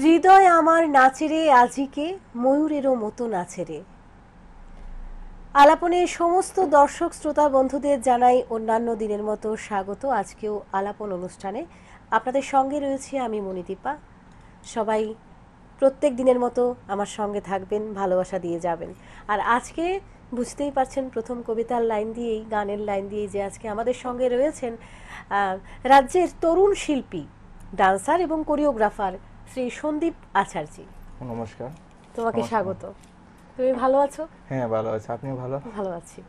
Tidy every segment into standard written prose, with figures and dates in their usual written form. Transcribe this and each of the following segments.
হৃদয় আমার নাচেরে আজিকে ময়ূরেরও মতো নাচেরে। আলাপনে সমস্ত দর্শক শ্রোতা বন্ধুদের জানাই অন্যান্য দিনের মতো স্বাগত। আজকেও আলাপন অনুষ্ঠানে আপনাদের সঙ্গে রয়েছি আমি মণিদীপা। সবাই প্রত্যেক দিনের মতো আমার সঙ্গে থাকবেন, ভালোবাসা দিয়ে যাবেন। আর আজকে বুঝতেই পারছেন প্রথম কবিতার লাইন দিয়েই, গানের লাইন দিয়েই যে আজকে আমাদের সঙ্গে রয়েছেন রাজ্যের তরুণ শিল্পী, ডান্সার এবং কোরিওগ্রাফার শ্রী সন্দীপ আচার্য। নমস্কার। তোমাকে স্বাগত। তুমি ভালো আছো? হ্যাঁ, ভালো আছি। আপনি ভালো? ভালো আছি।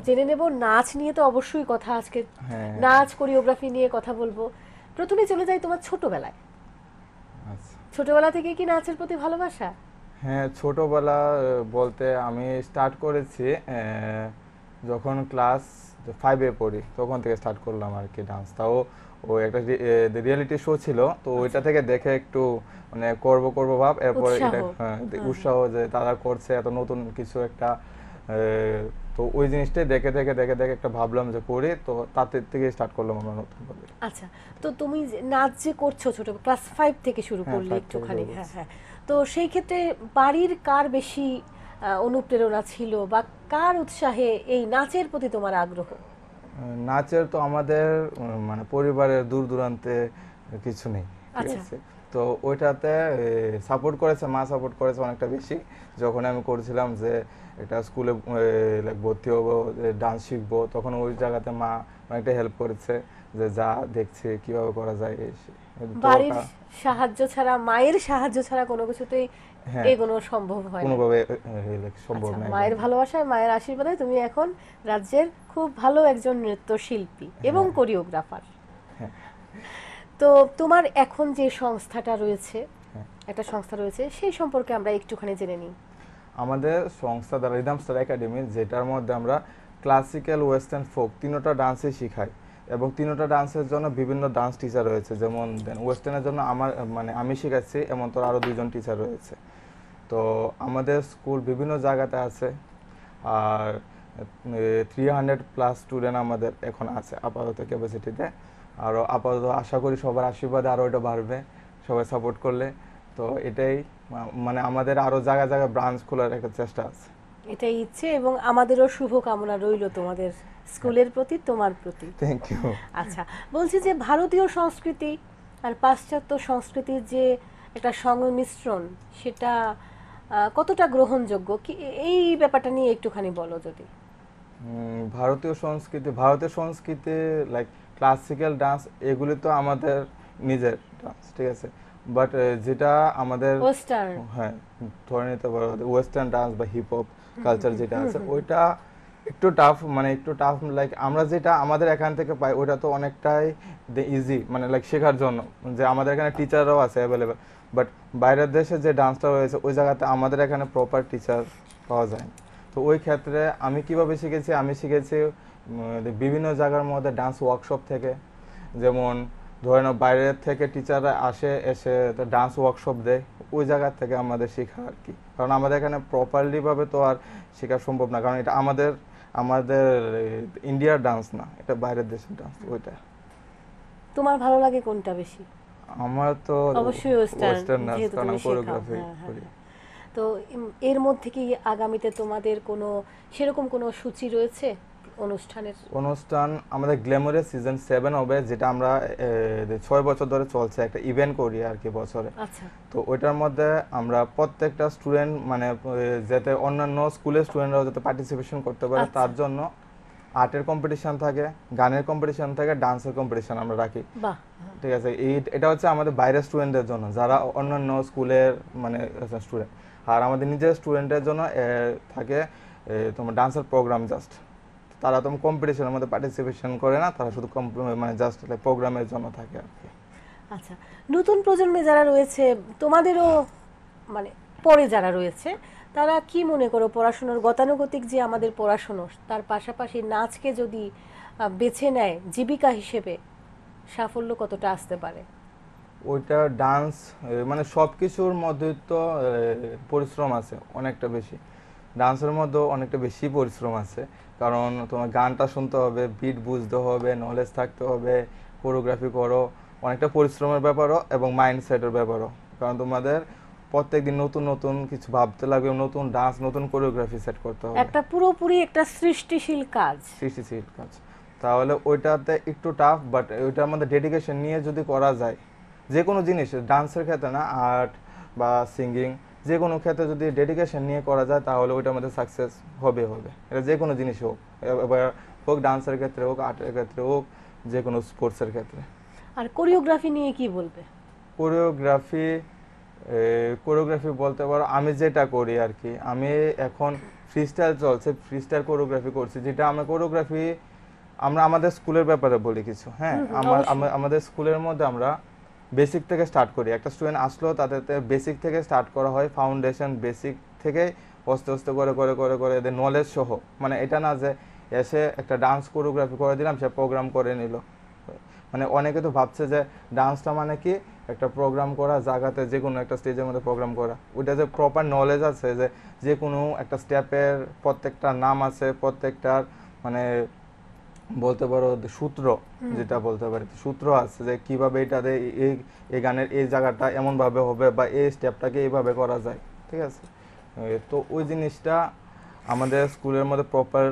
জেনে নেব, নাচ নিয়ে তো অবশ্যই কথা আজকে। হ্যাঁ। নাচ, কোরিওগ্রাফি নিয়ে কথা বলবো। প্রথমে চলে যাই তোমার ছোটবেলায়। আচ্ছা। ছোটবেলা থেকে কি নাচের প্রতি ভালোবাসা? হ্যাঁ, ছোটবেলা বলতে আমি স্টার্ট করেছি যখন ক্লাস 5-এ পড়ি, তখন থেকে স্টার্ট করলাম আর কি ডান্স। তাও ও একটা রিয়েলিটি শো ছিল, তো ওইটা থেকে দেখে একটু মানে করব ভাব, এরপর এটা উৎসাহ যে তারা করছে এত নতুন কিছু একটা, তো ওই জিনিসটাই দেখে দেখে দেখে দেখে একটা ভাবলাম যে করি, তো তাতে থেকে স্টার্ট করলাম আমরা নতুন ভাবে। আচ্ছা, তো তুমি নাচ যে করছো ছোট ক্লাস 5 থেকে শুরু করলে একটুখানি, হ্যাঁ হ্যাঁ, তো সেই ক্ষেত্রে বাড়ির কার বেশি অনুপ্রেরণা ছিল বা কার উৎসাহে এই নাচের প্রতি তোমার আগ্রহ? নাচের তো আমাদের মানে পরিবারের দূর দূরান্তে কিছু নেই, ঠিক আছে। তো ওইটাতে সাপোর্ট করেছে, মা সাপোর্ট করেছে অনেকটা বেশি। যখন আমি করেছিলাম যে একটা স্কুলে ভর্তি হবো, ডান্স শিখবো, তখন ওই জায়গাতে মা অনেকটা হেল্প করেছে যে যা দেখছে কিভাবে করা যায়। বাড়ির সাহায্য ছাড়া, মায়ের সাহায্য ছাড়া কোনো কিছুতেই এগোনো সম্ভব হয় না, কোনোভাবে সম্ভব না। মায়ের ভালোবাসায়, মায়ের আশীর্বাদে তুমি এখন রাজ্যের খুব ভালো একজন নৃত্যশিল্পী এবং কোরিওগ্রাফার। তো তোমার এখন যে সংস্থাটা রয়েছে, একটা সংস্থা রয়েছে, সেই সম্পর্কে আমরা একটুখানি জেনে নিই। আমাদের সংস্থা দ্য রিদম স্টার একাডেমি, যেটার মধ্যে আমরা ক্লাসিক্যাল, ওয়েস্টার্ন, ফোক তিনটা ডান্সই শিখাই, এবং তিনটা ডান্সের জন্য বিভিন্ন ডান্স টিচার রয়েছে। যেমন ওয়েস্টার্নের জন্য আমি শিখাচ্ছি, এমন তো আরও 2জন টিচার রয়েছে। তো আমাদের স্কুল বিভিন্ন জায়গাতে আছে, আর 300+ স্টুডেন্ট আমাদের এখন আছে আপাতত ক্যাপাসিটিতে। আরও আপাতত আশা করি সবার আশীর্বাদে আরও এটা বাড়বে, সবাই সাপোর্ট করলে। তো এটাই মানে আমাদের আরও জায়গায় জায়গায় ব্রাঞ্চ খোলার একটা চেষ্টা আছে, এটাই ইচ্ছে, এবং আমাদেরও শুভ কামনা রইল তোমাদের স্কুলের প্রতি, তোমার প্রতি। Thank you. আচ্ছা, বলছি যে ভারতীয় সংস্কৃতি আর পাশ্চাত্য সংস্কৃতির যে একটা সংমিশ্রণ, সেটা কতটা গ্রহণযোগ্য, কি এই ব্যাপারটা নিয়ে একটুখানি বলো যদি। ভারতীয় সংস্কৃতি লাইক ক্লাসিক্যাল ডান্স, এগুলি তো আমাদের নিজের ডান্স, ঠিক আছে। বাট যেটা আমাদের ওয়েস্টার্ন, হ্যাঁ ধরে নিতে পারো ওয়েস্টার্ন ডান্স বা হিপ হপ কালচার যেটা আছে, ওইটা একটু টাফ, লাইক আমরা যেটা আমাদের এখান থেকে পাই ওইটা তো অনেকটাই ইজি, মানে লাইক শেখার জন্য, যে আমাদের এখানে টিচাররাও আছে অ্যাভেলেবেল। বাট বাইরের দেশে যে ডান্সটা রয়েছে ওই জায়গাতে আমাদের এখানে প্রপার টিচার পাওয়া যায়। তো ওই ক্ষেত্রে আমি কিভাবে শিখেছি, আমি শিখেছি বিভিন্ন জায়গার মধ্যে ডান্স ওয়ার্কশপ থেকে। যেমন ধরে নাও বাইরের থেকে টিচাররা এসে ডান্স ওয়ার্কশপ দেয়, ওই জায়গার থেকে আমাদের শেখা আর কি। কারণ আমাদের এখানে প্রপারলি ভাবে তো আর শেখা সম্ভব না, কারণ এটা আমাদের ইন্ডিয়ার ডান্স না, এটা বাইরের দেশের ডান্স। ওইটা তোমার ভালো লাগে কোনটা বেশি? আমার তো অবশ্যই ওয়েস্টার্ন ডান্স, কারণ আমি কোরিওগ্রাফি করি। তো এর মধ্যে কি আগামীতে তোমাদের কোনো সেরকম কোনো সূচি রয়েছে অনুষ্ঠান? আমাদের গ্ল্যামারাস সিজন 7 হবে, যেটা আমরা 6 বছর ধরে চলছে, একটা ইভেন্ট করি আর কি বছরে। আচ্ছা, তো ওইটার মধ্যে আমরা প্রত্যেকটা স্টুডেন্ট মানে যাতে অন্যান্য স্কুলের স্টুডেন্টরাও যাতে পার্টিসিপেশন করতে পারে, তার জন্য আর্টের কম্পিটিশন থাকে, গানের কম্পিটিশন থাকে, ডান্সের কম্পিটিশন আমরা রাখি। ঠিক আছে, এটা হচ্ছে আমাদের বাইরের স্টুডেন্টদের জন্য, যারা অন্যান্য স্কুলের মানে স্টুডেন্ট। আর আমাদের নিজের স্টুডেন্টের জন্য থাকে তোমার ডান্সের প্রোগ্রাম। জাস্ট তারা তো কম্পিটিশনের মধ্যে পার্টিসিপেশন করে না, তারা শুধু মানে জাস্ট প্রোগ্রামের জন্য থাকে আর কি। আচ্ছা, নতুন প্রজন্মে যারা রয়েছে, তোমাদেরও মানে পরে যারা রয়েছে, তারা কি মনে করো পড়াশোনার গতানুগতিক যে আমাদের পড়াশোনা, তার পাশাপাশি নাচকে যদি বেছে নেয় জীবিকা হিসেবে, সাফল্য কতটা আসতে পারে? ওইটা ডান্স মানে সব কিছুর মধ্যে তো পরিশ্রম আছে অনেকটা বেশি, ডান্সের মধ্যেও অনেকটা বেশি পরিশ্রম আছে। কারণ তোমার গানটা শুনতে হবে, বিট বুঝতে হবে, নলেজ থাকতে হবে, কোরিওগ্রাফি করো, অনেকটা পরিশ্রমের ব্যাপারও এবং মাইন্ডসেটের ব্যাপারও কারণ তোমাদের প্রত্যেকদিন নতুন নতুন কিছু ভাবতে লাগবে, নতুন ডান্স, নতুন কোরিওগ্রাফি সেট করতে হবে, একটা পুরোপুরি একটা সৃষ্টিশীল কাজ। সৃষ্টিশীল কাজ। তাহলে ওইটাতে একটু টাফ, বাট ওইটার মধ্যে ডেডিকেশন নিয়ে যদি করা যায়, যে কোনো জিনিস, ডান্সের ক্ষেত্রে না, আর্ট বা সিঙ্গিং, যে কোনো ক্ষেত্রে যদি ডেডিকেশন নিয়ে করা যায় তাহলে ওইটার মধ্যে সাকসেস হবে হবে। এটা যে কোনো জিনিস হোক, এবার হোক ডান্সের ক্ষেত্রে হোক, আর্টের ক্ষেত্রে হোক, যে কোনো স্পোর্টসের ক্ষেত্রে। আর কোরিওগ্রাফি নিয়ে কি বলবে? কোরিওগ্রাফি, কোরিওগ্রাফি বলতে পারো আমি যেটা করি আর কি, আমি এখন ফ্রিস্টাইল চলছে, ফ্রিস্টাইল কোরিওগ্রাফি করছি, যেটা আমরা কোরিওগ্রাফি আমরা আমাদের স্কুলের ব্যাপারে বলি কিছু। হ্যাঁ, আমাদের স্কুলের মধ্যে আমরা বেসিক থেকে স্টার্ট করি। একটা স্টুডেন্ট আসলো, তাদের বেসিক থেকে স্টার্ট করা হয়, ফাউন্ডেশন বেসিক থেকে আস্তে আস্তে করে করে করে করে এদের নলেজ সহ। মানে এটা না যে এসে একটা ডান্স কোরিওগ্রাফি করে দিলাম, সে প্রোগ্রাম করে নিল। মানে অনেকে তো ভাবছে যে ডান্সটা মানে কি একটা প্রোগ্রাম করা, জায়গাতে যে কোনো একটা স্টেজের মধ্যে প্রোগ্রাম করা। ওইটা যে প্রপার নলেজ আছে, যে যে কোনো একটা স্টেপের প্রত্যেকটা নাম আছে, প্রত্যেকটার মানে বলতে পারো সূত্র, যেটা বলতে পারি সূত্র আছে, যে কিভাবে এটাতে এই গানের এই জায়গাটা এমন ভাবে হবে বা এই স্টেপটাকে এইভাবে করা যায়। ঠিক আছে, তো ওই জিনিসটা আমাদের স্কুলের মধ্যে প্রপার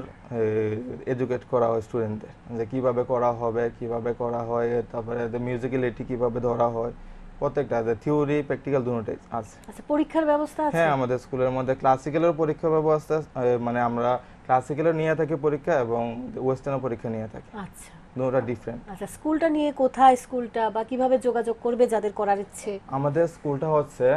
এডুকেট করা হয় স্টুডেন্টদের, যে কিভাবে করা হবে, কিভাবে করা হয়, তারপরে মিউজিক্যালিটি কিভাবে ধরা হয়, প্রত্যেকটা থিওরি প্র্যাকটিক্যাল দুটোই আছে। আচ্ছা, পরীক্ষার ব্যবস্থা আছে? হ্যাঁ, আমাদের স্কুলের মধ্যে ক্লাসিক্যালের পরীক্ষা ব্যবস্থা, মানে আমরা ক্লাসিক্যালও নিয়ে থাকি পরীক্ষা এবং ওয়েস্টার্নও পরীক্ষা নিয়ে থাকি। আচ্ছা, দুটোটা ডিফারেন্ট। আচ্ছা, স্কুলটা নিয়ে কোথায়, স্কুলটা বা কিভাবে যোগাযোগ করবে যাদের করার ইচ্ছে? আমাদের স্কুলটা হচ্ছে,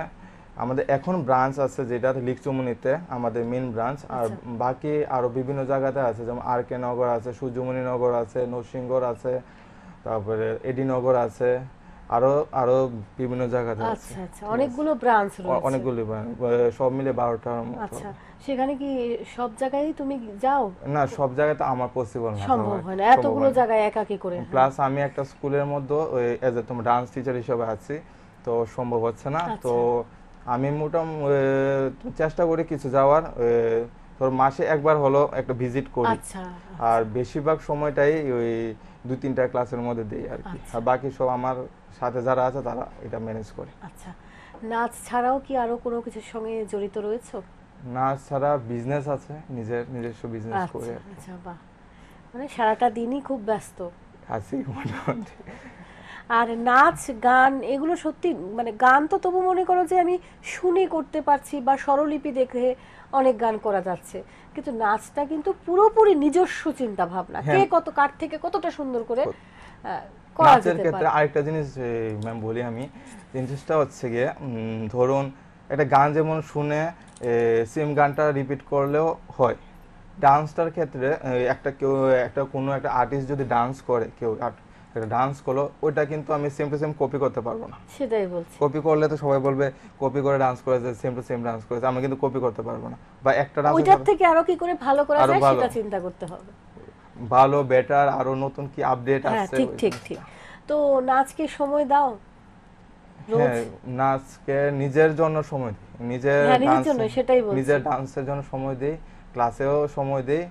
আমাদের এখন ব্রাঞ্চ আছে যেটা লিকচুমনিতে আমাদের মেন ব্রাঞ্চ, আর বাকি আরো বিভিন্ন জায়গাতে আছে, যেমন আর কে নগর আছে, সূর্যমণি নগর আছে, নরসিংগড় আছে, তারপরে এডি নগর আছে, আরো আরো বিভিন্ন জায়গাতে আছে। আচ্ছা আচ্ছা, অনেকগুলো ব্রাঞ্চ রয়েছে। অনেকগুলি সব মিলে 12টার মতো। আচ্ছা, সেখানে কি সব জায়গায় তুমি যাও? না, সব জায়গায় তো আমার পসিবল না, সম্ভব হয় না এতগুলো জায়গায় একা কি করে। প্লাস আমি একটা স্কুলের মধ্যে এজ এ তোমার ডান্স টিচার হিসেবে আছি, তো সম্ভব হচ্ছে না। তো আমি মোটামুটি চেষ্টা করি কিছু যাওয়ার, ধর মাসে একবার হলো একটা ভিজিট করি। আচ্ছা, আর বেশিরভাগ সময়টাই ওই 2-3টা ক্লাসের মধ্যে দিই আর কি, আর বাকি সব আমার সাথে যারা আছে তারা এটা ম্যানেজ করে। আচ্ছা, নাচ ছাড়াও কি আরো কোনো কিছুর সঙ্গে জড়িত রয়েছো? নাচ ছাড়া বিজনেস আছে, নিজস্ব বিজনেস করে। আচ্ছা, বাহ, মানে সারাটা দিনই খুব ব্যস্ত আছি মোটামুটি। আর নাচ গান এগুলো সত্যি, মানে গান তো তবু মনে করো যে আমি শুনে করতে পারছি বা স্বরলিপি দেখে অনেক গান করা যাচ্ছে, কিন্তু নাচটা কিন্তু পুরোপুরি নিজস্ব চিন্তা ভাবনা, কে কত কার থেকে কতটা সুন্দর করে করা নাচের যেতে ক্ষেত্রে পারে। আরেকটা জিনিস ম্যাম বলি আমি, জিনিসটা হচ্ছে গিয়ে ধরুন একটা গান যেমন শুনে সেম গানটা রিপিট করলেও হয়, ডান্সটার ক্ষেত্রে একটা কোনো একটা আর্টিস্ট যদি ডান্স করে, কেউ একটা ডান্স করলো, ওইটা কিন্তু আমি সেম টু সেম কপি করতে পারবো না। সেটাই বলছি, কপি করলে তো সবাই বলবে কপি করে ডান্স করেছে, সেম টু সেম ডান্স করেছে, আমি কিন্তু কপি করতে পারবো না। বা একটা ডান্স ওইটার থেকে আরো কি করে ভালো করা যায় সেটা চিন্তা করতে হবে, ভালো বেটার আরো নতুন কি আপডেট হ্যাঁ, আসছে। ঠিক ঠিক ঠিক। তো নাচকে সময় দাও? হ্যাঁ, নাচকে নিজের জন্য সময় দিই, নিজের নিজের ডান্সের জন্য সময় দিই, ক্লাসেও সময় দিই,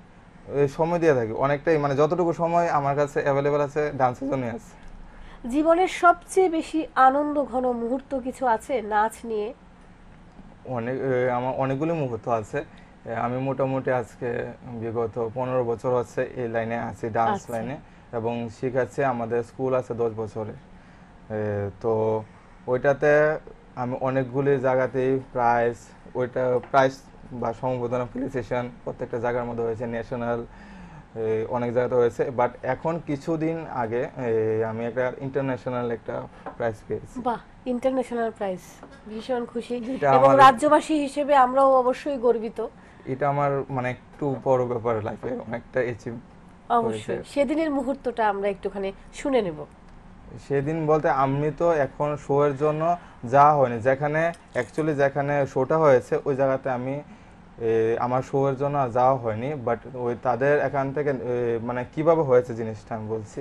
সময় দিয়ে থাকি অনেকটাই, মানে যতটুকু সময় আমার কাছে অ্যাভেলেবেল আছে ডান্সের জন্য আছে। জীবনের সবচেয়ে বেশি আনন্দ ঘন মুহূর্ত কিছু আছে নাচ নিয়ে? আমার অনেকগুলো মুহূর্ত আছে। আমি মোটামুটি আজকে বিগত 15 বছর হচ্ছে এই লাইনে আছি, ডান্স লাইনে, এবং শিখাচ্ছি। আমাদের স্কুল আছে 10 বছরের, তো ওইটাতে আমি অনেকগুলি জায়গাতেই প্রাইজ বা সম্বোধনা অ্যাপ্রিসিয়েশন প্রত্যেকটা জায়গার মধ্যে হয়েছে, ন্যাশনাল অনেক জায়গাতে হয়েছে। বাট এখন কিছুদিন আগে আমি একটা ইন্টারন্যাশনাল একটা প্রাইজ পেয়েছি। বাহ, ইন্টারন্যাশনাল প্রাইজ, ভীষণ খুশি, এবং রাজ্যবাসী হিসেবে আমরাও অবশ্যই গর্বিত। এটা আমার মানে একটু বড় ব্যাপার, লাইফে অনেকটা অ্যাচিভ। অবশ্যই সেদিনের মুহূর্তটা আমরা একটুখানি শুনে নেব। সেদিন বলতে আমি তো এখন শো এর জন্য যাওয়া হয়নি, যেখানে শোটা হয়েছে ওই জায়গাতে আমি আমার শো এর জন্য যাওয়া হয়নি। বাট ওই তাদের এখান থেকে মানে কিভাবে হয়েছে জিনিসটা আমি বলছি।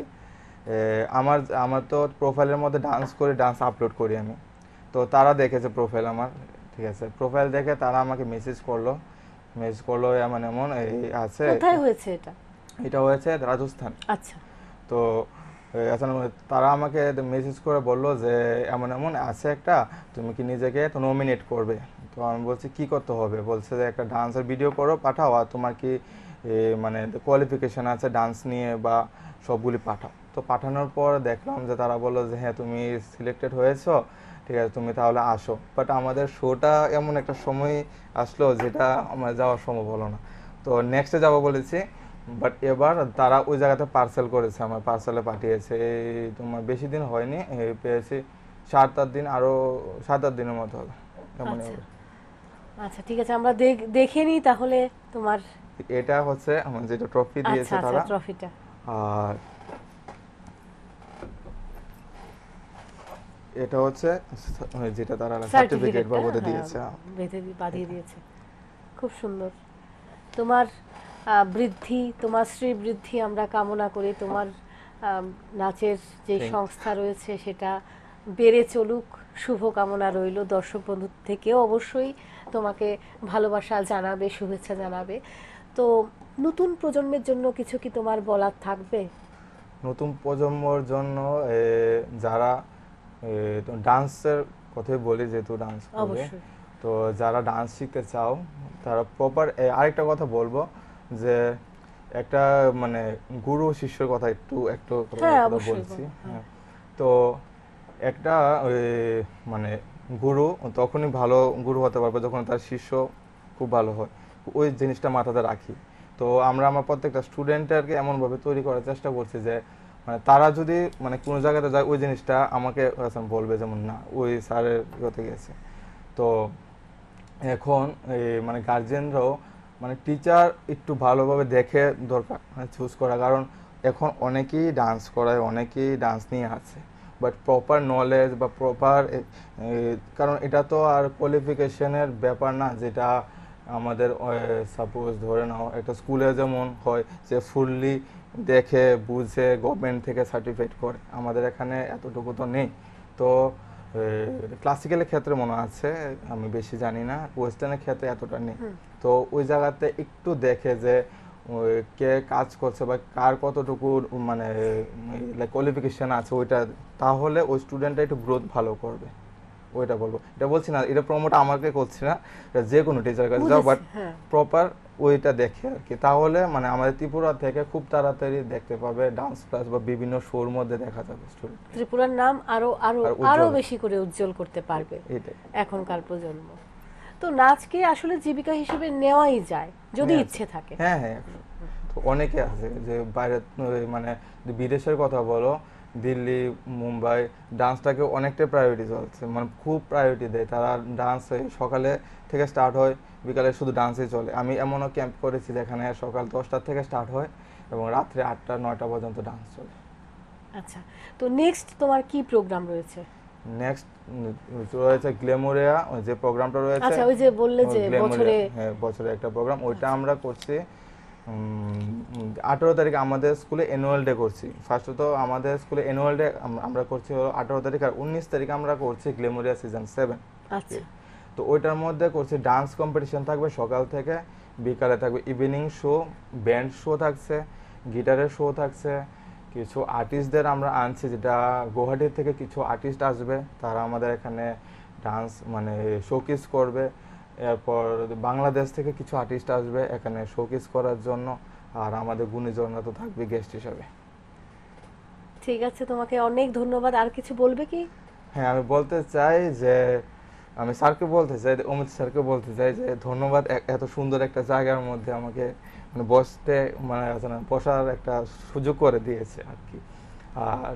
আমার তো প্রোফাইলের মধ্যে ডান্স আপলোড করি আমি, তো তারা দেখেছে প্রোফাইল আমার, ঠিক আছে, প্রোফাইল দেখে তারা আমাকে মেসেজ করলো এমন এমন আছে। কোথায় হয়েছে এটা? এটা হয়েছে রাজস্থান। আচ্ছা। তো তারা আমাকে মেসেজ করে বললো যে এমন এমন আছে একটা, তুমি কি নিজেকে তো নমিনেট করবে। তো আমি বলছি কি করতে হবে, বলছে যে একটা ডান্সের ভিডিও করো পাঠাও, আর তোমার কি মানে কোয়ালিফিকেশন আছে ডান্স নিয়ে বা সবগুলি পাঠাও। তো পাঠানোর পর দেখলাম যে তারা বললো যে হ্যাঁ তুমি সিলেক্টেড হয়েছো, ঠিক আছে তুমি তাহলে আসো। বাট আমাদের শোটা এমন একটা সময় আসলো যেটা আমার যাওয়া সম্ভব হলো না। তো নেক্সটে যাবো বলেছি, বাট এবার তারা ওই জায়গাতে পার্সেল করেছে, আমার পার্সেলে পাঠিয়েছে। এই তোমার বেশি দিন হয়নি, পেয়েছি 7-8 দিন, আরো 7-8 দিনের মতো হবে এমন। আচ্ছা আচ্ছা, ঠিক আছে, আমরা দেখে নিই তাহলে তোমার। এটা হচ্ছে আমার যেটা ট্রফি আচ্ছা দিয়েছে আচ্ছা, তারা। ট্রফিটা। আর এটা হচ্ছে যেটা তারা সার্টিফিকেট সার্টিফিকেটটা বাবদে দিয়েছে। বেঁধে বাঁধিয়ে দিয়েছে, খুব সুন্দর। তোমার বৃদ্ধি, তোমার শ্রীবৃদ্ধি আমরা কামনা করি। তোমার নাচের যে Thank- সংস্থা রয়েছে সেটা বেড়ে চলুক, শুভ কামনা রইল। দর্শক বন্ধু থেকেও অবশ্যই তোমাকে ভালোবাসা জানাবে, শুভেচ্ছা জানাবে। তো নতুন প্রজন্মের জন্য কিছু কি তোমার বলার থাকবে? নতুন প্রজন্মর জন্য যারা ডান্সের কথাই বলি, যেহেতু ডান্স করবে, অবশ্যই। তো যারা ডান্স শিখতে চাও তারা প্রপার, আরেকটা কথা বলবো যে একটা মানে গুরু শিষ্যের কথা একটু একটু করে হ্যাঁ, কথা অবশ্যই বলছি। বলো, হ্যাঁ। হ্যাঁ। তো একটা মানে গুরু তখনই ভালো গুরু হতে পারবে যখন তার শিষ্য খুব ভালো হয়, ওই জিনিসটা মাথাতে রাখি। তো আমরা আমার প্রত্যেকটা স্টুডেন্টকে এমনভাবে তৈরি করার চেষ্টা করছি যে মানে তারা যদি মানে কোনো জায়গাতে যায় ওই জিনিসটা আমাকে বলবে, যেমন না ওই স্যারের ইয়েতে গেছে। তো এখন মানে গার্জেনরাও মানে টিচার একটু ভালোভাবে দেখে দরকার চুজ করা, কারণ এখন অনেকেই ডান্স করায়, অনেকেই ডান্স নিয়ে আছে, বাট প্রপার নলেজ বা প্রপার, কারণ এটা তো আর কোয়ালিফিকেশনের ব্যাপার না, যেটা আমাদের সাপোজ ধরে নাও একটা স্কুলে যেমন হয় যে ফুললি দেখে বুঝে গভর্নমেন্ট থেকে সার্টিফাইড করে, আমাদের এখানে এতটুকু তো নেই। তো ক্লাসিক্যালের ক্ষেত্রে মনে আছে, আমি বেশি জানি না, ওয়েস্টার্নের ক্ষেত্রে এতটা নেই। তো ওই জায়গাতে একটু দেখে যে কে কাজ করছে বা কার কতটুকু মানে কোয়ালিফিকেশন আছে ওইটা, তাহলে ওই স্টুডেন্টটা একটু গ্রোথ ভালো করবে, ওইটা বলবো। এটা বলছি না, এটা প্রমোট আমাকে করছি না, এটা যে কোনো টিচার কাছে যাও, বাট হ্যাঁ, প্রপার ওইটা দেখে আর কি, তাহলে মানে আমাদের ত্রিপুরা থেকে খুব তাড়াতাড়ি দেখতে পাবে ডান্স ক্লাস বা বিভিন্ন শোর মধ্যে দেখা যাবে স্টুডেন্ট, ত্রিপুরার নাম আরো আরো আর আরো উজ্জ্বল। বেশি করে উজ্জ্বল করতে পারবে এটাই এখনকার প্রজন্ম। তো নাচকে আসলে জীবিকা হিসেবে নেওয়াই যায় যদি নেওয়া ইচ্ছে থাকে। হ্যাঁ হ্যাঁ, তো অনেকে আছে যে বাইরে মানে বিদেশের কথা বলো, দিল্লি, মুম্বাই, ডান্সটাকে অনেকটা প্রায়োরিটি চলছে, মানে খুব প্রায়োরিটি দেয় তারা। ডান্স সকালে থেকে স্টার্ট হয়, বিকালে শুধু ডান্সই চলে। আমি এমনও ক্যাম্প করেছি যেখানে সকাল 10টা থেকে স্টার্ট হয় এবং রাত্রে 8টা-9টা পর্যন্ত ডান্স চলে। আচ্ছা, তো নেক্সট তোমার কি প্রোগ্রাম রয়েছে? নেক্সট রয়েছে গ্ল্যামোরিয়া, যে প্রোগ্রামটা রয়েছে। আচ্ছা, ওই যে বললে যে বছরে, হ্যাঁ বছরে একটা প্রোগ্রাম, ওইটা আমরা করছি 18 তারিখ আমাদের স্কুলে অ্যানুয়াল ডে করছি। ফার্স্টত আমাদের স্কুলে অ্যানুয়াল ডে আমরা করছি হলো 18 তারিখ, আর 19 তারিখ আমরা করছি গ্ল্যামোরিয়া সিজন 7। আচ্ছা, তো ওইটার মধ্যে করছি ডান্স কম্পিটিশন থাকবে সকাল থেকে, বিকালে থাকবে ইভিনিং শো, ব্যান্ড শো থাকছে, গিটারের শো থাকছে, কিছু আর্টিস্টদের আমরা আনছি, যেটা গুয়াহাটি থেকে কিছু আর্টিস্ট আসবে, তারা আমাদের এখানে ডান্স মানে শোকেস করবে। এরপর বাংলাদেশ থেকে কিছু আর্টিস্ট আসবে এখানে শোকেস করার জন্য, আর আমাদের গুণীজনরা তো থাকবে গেস্ট হিসাবে। ঠিক আছে, তোমাকে অনেক ধন্যবাদ। আর কিছু বলবে কি? হ্যাঁ, আমি বলতে চাই যে আমি স্যারকে বলতে চাই, অমিত স্যারকে বলতে চাই যে ধন্যবাদ, এত সুন্দর একটা জায়গার মধ্যে আমাকে মানে বসতে মানে বসার একটা সুযোগ করে দিয়েছে আর কি। আর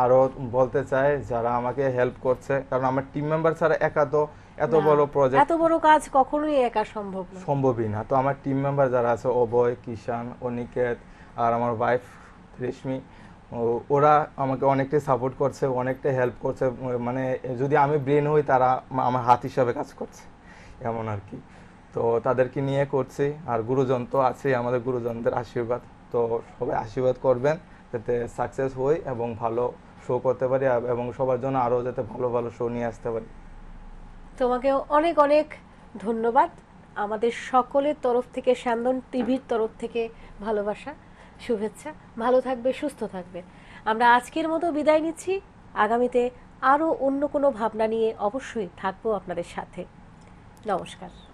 আরো বলতে চাই যারা আমাকে হেল্প করছে, কারণ আমার টিম মেম্বার ছাড়া একা তো এত না, বড় প্রজেক্ট এত বড় কাজ কখনোই একা সম্ভব না। সম্ভবই না। তো আমার টিম মেম্বার যারা আছে, অভয়, কিষান, অনিকেত আর আমার ওয়াইফ রেশমি, ওরা আমাকে অনেকটাই সাপোর্ট করছে, অনেকটাই হেল্প করছে। মানে যদি আমি ব্রেন হই, তারা আমার হাত হিসাবে কাজ করছে, এমন আর কি। তো তাদেরকে নিয়ে করছি, আর গুরুজন তো আছেই, আমাদের গুরুজনদের আশীর্বাদ। তো সবাই আশীর্বাদ করবেন যাতে সাকসেস হই এবং ভালো শো করতে পারি, এবং সবার জন্য আরও যাতে ভালো ভালো শো নিয়ে আসতে পারি। তোমাকে অনেক অনেক ধন্যবাদ। আমাদের সকলের তরফ থেকে, স্যান্দন টিভির তরফ থেকে ভালোবাসা, শুভেচ্ছা। ভালো থাকবে, সুস্থ থাকবে। আমরা আজকের মতো বিদায় নিচ্ছি। আগামীতে আরও অন্য কোনো ভাবনা নিয়ে অবশ্যই থাকবো আপনাদের সাথে। নমস্কার।